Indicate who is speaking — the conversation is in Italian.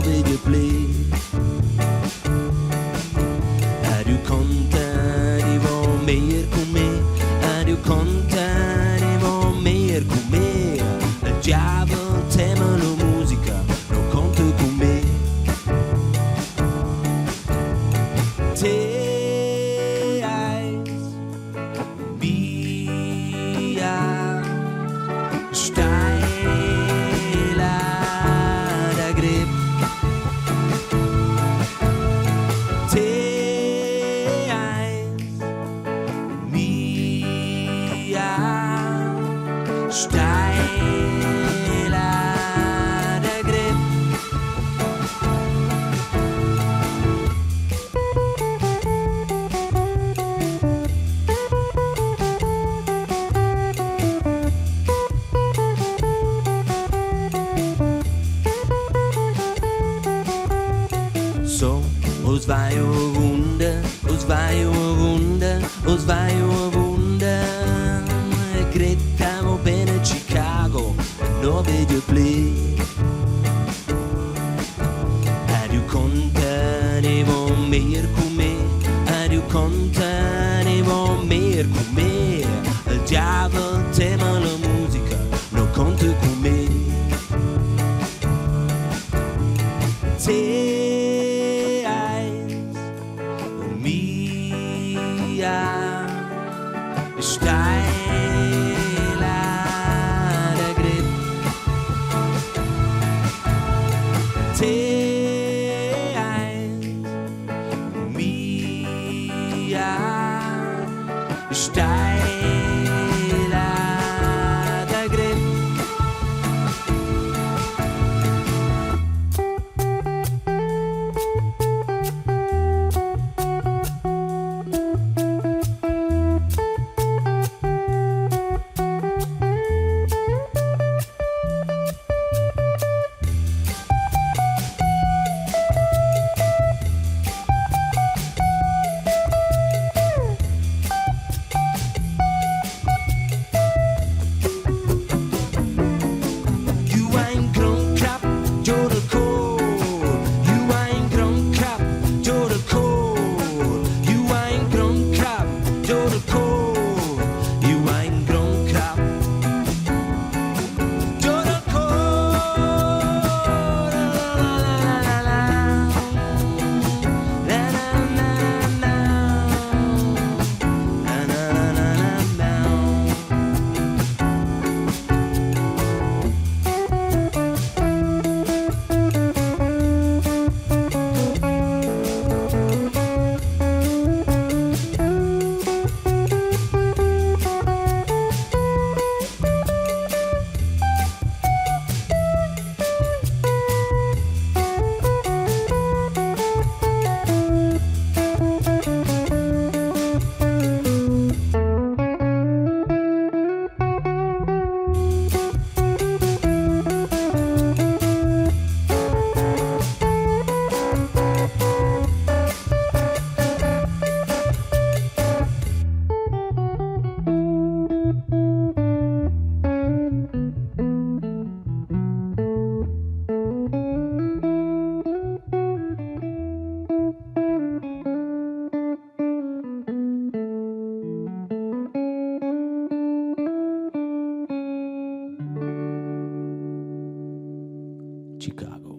Speaker 1: non vedi più. E tu contani vo meglio con me, e tu contani vo meglio con me. Il diavolo teme la musica, non conta con me. Te eis via steiler der Grip. Te eis via steiler der Grip. So, os vai o Wunder, os vai o Wunder, os vai o Wunder. Credamo bene a Chicago, non vedo più. E tu contani vo meglio con me, e tu contani vo meglio con me. Il diavolo teme la musica, non conta con me. Te eis mia steiler der Grip. Te eis mia steiler der Grip. You ain't grown up, you're the cold. You ain't grown up, you're the cold. You ain't grown up, you're the cold. You ain't grown up, you're the cold. La la la la la la la la la. Chicago.